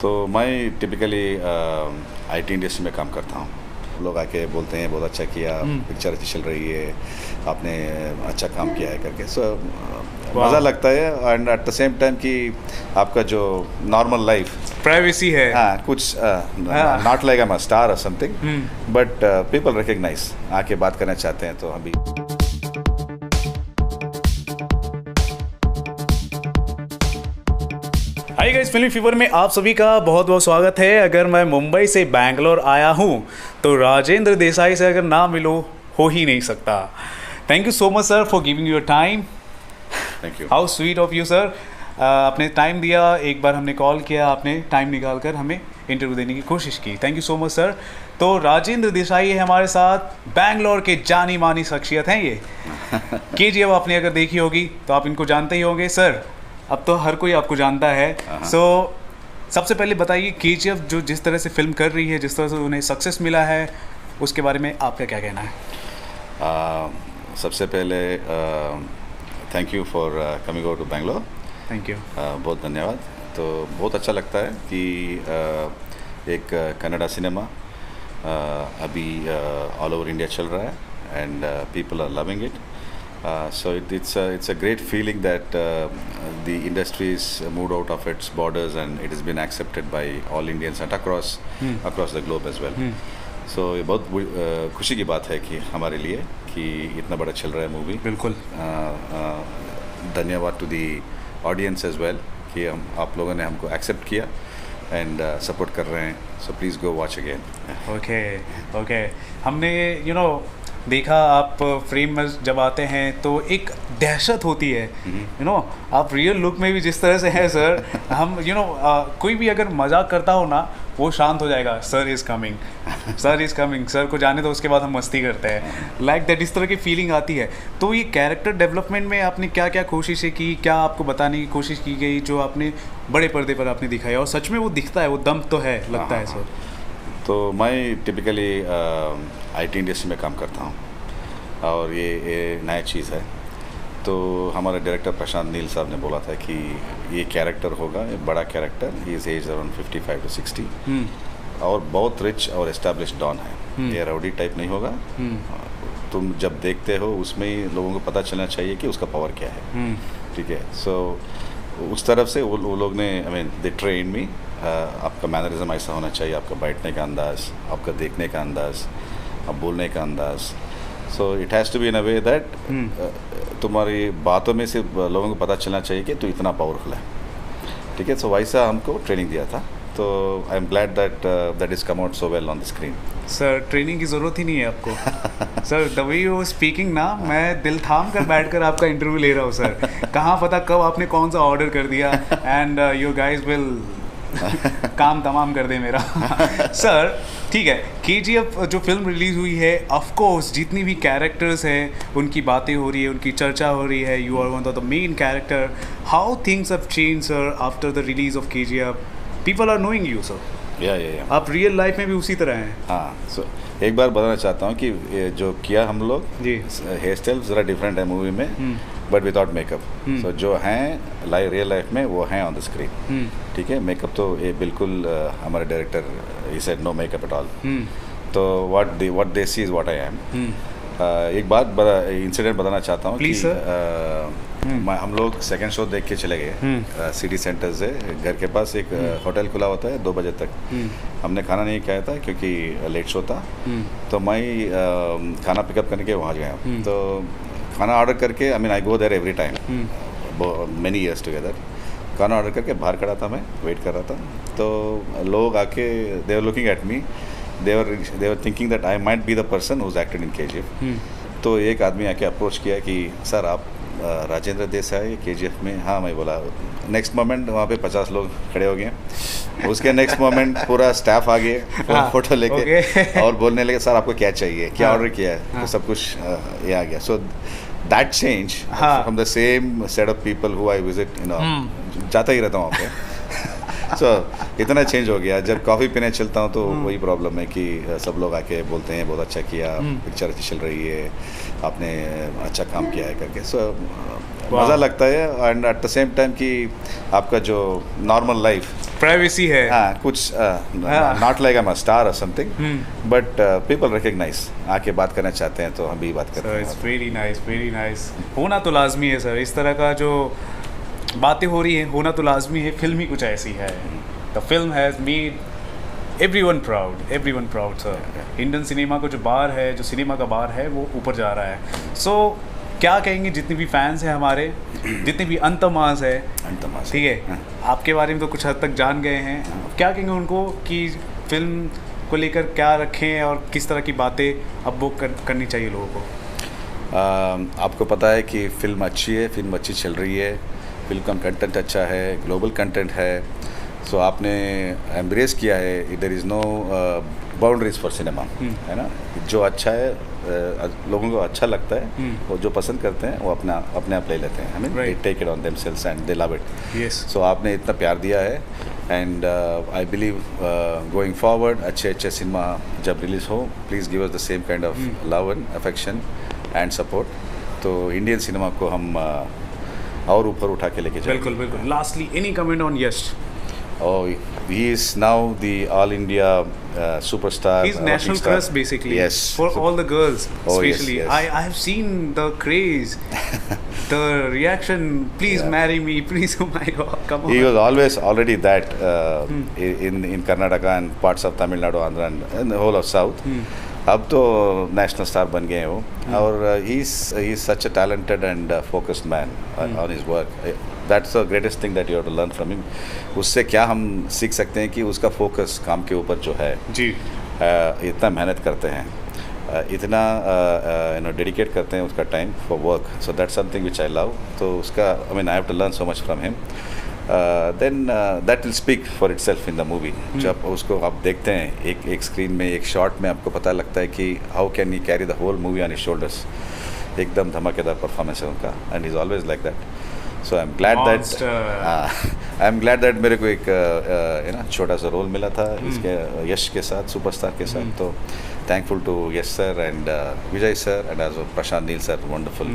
तो मैं typically IT industry में काम करता हूँ। लोग आके बोलते हैं बहुत अच्छा किया, पिक्चर अच्छी चल रही है, आपने अच्छा काम किया है करके। सो मज़ा लगता है and at the same time कि आपका जो नॉर्मल लाइफ प्राइवेसी है। हाँ, कुछ not like I am a star और समथिंग, बट पीपल रिकग्नाइज, आके बात करना चाहते हैं तो हम भी। हाय गाइस, फिल्मी फीवर में आप सभी का बहुत बहुत स्वागत है। अगर मैं मुंबई से बैंगलोर आया हूँ तो राजेंद्र देसाई से अगर ना मिलो हो ही नहीं सकता। Thank you so much sir for giving your time. Thank you. How sweet of you sir. आपने टाइम दिया, एक बार हमने कॉल किया, आपने टाइम निकाल कर हमें इंटरव्यू देने की कोशिश की। Thank you so much sir. तो राजेंद्र देसाई है हमारे साथ, बैंगलोर के जानी मानी शख्सियत हैं ये। केजीएफ आपने अगर देखी होगी तो आप इनको जानते ही होंगे सर। अब तो हर कोई आपको जानता है। सो सबसे पहले बताइए, केजीएफ जो जिस तरह से फिल्म कर रही है, जिस तरह से उन्हें सक्सेस मिला है, उसके बारे में आपका क्या कहना है? सबसे पहले thank you for coming over to Bangalore. Thank you. बहुत धन्यवाद। तो बहुत अच्छा लगता है कि एक कन्नड़ा सिनेमा अभी ऑल ओवर इंडिया चल रहा है and people are loving it. So it's a great feeling that the industry is moved out of its borders and it has been accepted by all Indians and across the globe as well. So ये बहुत खुशी की बात है कि हमारे लिए कि इतना बड़ा चल रहा है मूवी। बिल्कुल। धन्यवाद to the audience as well कि आप लोगों ने हमको एक्सेप्ट किया एंड सपोर्ट कर रहे हैं। So please go watch again. Okay. हमने देखा, आप फ्रेम में जब आते हैं तो एक दहशत होती है। आप रियल लुक में भी जिस तरह से हैं सर, हम कोई भी अगर मजाक करता हो ना, वो शांत हो जाएगा। Sir is coming, sir is coming, sir को जाने दो, उसके बाद हम मस्ती करते हैं। लाइक दैट, इस तरह की फीलिंग आती है। तो ये कैरेक्टर डेवलपमेंट में आपने क्या क्या कोशिशें की, क्या आपको बताने की कोशिश की गई जो आपने बड़े पर्दे पर आपने दिखाया, और सच में वो दिखता है, वो दम तो है, लगता है सर? तो मैं टिपिकली आईटी इंडस्ट्री में काम करता हूँ और ये नया चीज़ है। तो हमारे डायरेक्टर प्रशांत नील साहब ने बोला था कि ये कैरेक्टर होगा, ये बड़ा character, he is as around 55 to 60 और बहुत रिच और एस्टेब्लिश्ड डॉन है। ये राउडी टाइप नहीं होगा। तुम जब देखते हो उसमें ही लोगों को पता चलना चाहिए कि उसका पावर क्या है। ठीक है। सो उस तरफ से वो लोग ने, आई मीन दे ट्रेन मी। आपका मैनरिज्म ऐसा होना चाहिए, आपका बैठने का अंदाज़, आपका देखने का अंदाज़, आप बोलने का अंदाज़। So it has to be in a way that तुम्हारी बातों में से लोगों को पता चलना चाहिए कि तू इतना पावरफुल है। ठीक है। सो वैसा हमको ट्रेनिंग दिया था। तो आई am glad that is come out so well on the screen. Sir training की ज़रूरत ही नहीं है आपको। Sir the way you speaking ना, मैं दिल थाम कर बैठ कर आपका इंटरव्यू ले रहा हूँ सर। कहाँ पता कब आपने कौन सा ऑर्डर कर दिया एंड यू गाइज विल काम तमाम कर दे मेरा। सर ठीक है, केजीएफ जो फिल्म रिलीज़ हुई है, ऑफ कोर्स जितनी भी कैरेक्टर्स हैं उनकी बातें हो रही है, उनकी चर्चा हो रही है। You are one of the main character. How things have change sir after the release of KGF? People are knowing you sir. या आप रियल लाइफ में भी उसी तरह हैं। हाँ। सो एक बार बताना चाहता हूँ कि जो किया हम लोग जी, हेयर स्टाइल ज़रा डिफरेंट है मूवी में, बट विदाउट मेकअप। सो जो हैं रियल लाइफ में वो हैं ऑन द स्क्रीन। ठीक है। मेकअप तो ये बिल्कुल हमारे डायरेक्टर ही said no makeup at all. तो what they see is what I am. एक बात इंसिडेंट बताना चाहता हूँ कि हम लोग सेकंड शो देख के चले गए सिटी सेंटर से। घर के पास एक होटल खुला होता है 2 बजे तक। हमने खाना नहीं खाया था क्योंकि लेट शो था। तो मैं खाना पिकअप करने के वहाँ गया। तो खाना ऑर्डर करके, I mean I go there every time, many years together. खाना ऑर्डर करके बाहर खड़ा था, मैं वेट कर रहा था। तो लोग आके they were looking at me, they were thinking that I might be the person who is acted in KGF. तो एक आदमी आके अप्रोच किया कि सर आप राजेंद्र देसाई केजीएफ में? हाँ, मैं बोला। नेक्स्ट मोमेंट वहाँ पे 50 लोग खड़े हो गए। उसके नेक्स्ट मोमेंट पूरा स्टाफ आ गए फोटो लेके और बोलने लगे सर आपको क्या चाहिए, क्या ऑर्डर किया है। तो सब कुछ ये आ गया। So that change from the same set of people who I visit, जाता ही रहता हूँ वहाँ पे। सो इतना चेंज हो गया। जब कॉफ़ी पीने चलता हूँ तो वही प्रॉब्लम है कि सब लोग आके बोलते हैं बहुत अच्छा किया, पिक्चर अच्छी चल रही है, आपने अच्छा काम किया है करके। सो मज़ा लगता है and at the same time कि आपका जो नॉर्मल लाइफ प्राइवेसी है, हाँ कुछ not like I am a star और समथिंग, बट पीपल रिकग्नाइज, आके बात करना चाहते हैं तो हम भी बात करते हैं। It's very nice, very nice. होना तो लाजमी है सर, इस तरह का जो बातें हो रही है होना तो लाजमी है। फिल्म ही कुछ ऐसी है, the film has made everyone proud sir. Indian cinema को जो बार है, जो सिनेमा का बार है वो ऊपर जा रहा है। सो क्या कहेंगे जितने भी फैंस हैं हमारे, जितने भी अंतमास है, ठीक है, आपके बारे में तो कुछ हद तक जान गए हैं, क्या कहेंगे उनको कि फिल्म को लेकर क्या रखें और किस तरह की बातें अब वो करनी चाहिए लोगों को? आपको पता है कि फिल्म अच्छी है, फिल्म अच्छी चल रही है, फिल्म का कंटेंट अच्छा है, ग्लोबल कंटेंट है। सो आपने एम्ब्रेस किया है, there is no boundaries for cinema, है ना। जो अच्छा है, लोगों को अच्छा लगता है, वो जो पसंद करते हैं वो अपने आप ले लेते हैं। I mean they take it on themselves and they love it. Yes. So आपने इतना प्यार दिया है and I believe going forward अच्छे सिनेमा जब रिलीज़ हो, please give us the same kind of love and affection and support. तो Indian cinema को हम और ऊपर उठा के लेके जाएंगे। बिल्कुल बिल्कुल। Lastly any comment on Yash? Oh, he is now the all India superstar. He's national crush basically. Yes. For all the girls, especially. Yes. I have seen the craze, the reaction. Please marry me, please. Oh my God, come on. He was always already that in Karnataka and parts of Tamil Nadu, Andhra and the whole of South. अब तो national star बन गए हैं वो, और he is such a talented and focused man on his work. That's the greatest thing that you have to learn from him. उससे क्या हम सीख सकते हैं कि उसका फोकस काम के ऊपर जो है जी, इतना मेहनत करते हैं, इतना डेडिकेट करते हैं उसका time for work. So that's something which I love. तो उसका I mean I have to learn so much from him. Then that will speak for itself in the movie. जब उसको आप देखते हैं एक स्क्रीन में, एक शॉट में, आपको पता लगता है कि how can he carry the whole movie on his shoulders. एकदम धमाकेदार परफॉर्मेंस है उनका and is always like that. So I am glad that मेरे को एक ना छोटा सा रोल मिला था इसके यश के साथ, सुपरस्टार के साथ। तो thankful to Yash sir and Vijay sir and as Prashanth Neel sir, wonderful.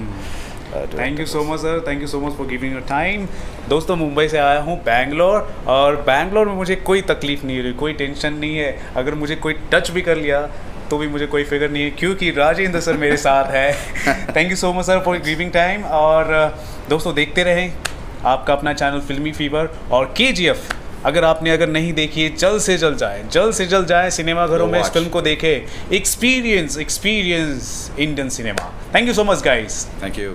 Thank you so much sir, thank you so much for giving your time. दोस्तों, मुंबई से आया हूँ बैंगलोर, और बैंगलोर में मुझे कोई तकलीफ नहीं हो रही, कोई टेंशन नहीं है। अगर मुझे कोई टच भी कर लिया तो भी मुझे कोई फिक्र नहीं है, क्योंकि राजेंद्र सर मेरे साथ है। Thank you so much sir for giving time. और दोस्तों, देखते रहें आपका अपना चैनल फिल्मी फीवर और KGF। अगर नहीं देखी है, जल्द से जल्द जाए सिनेमाघरों में, इस फिल्म को देखें। Experience Indian cinema. Thank you so much guys. Thank you.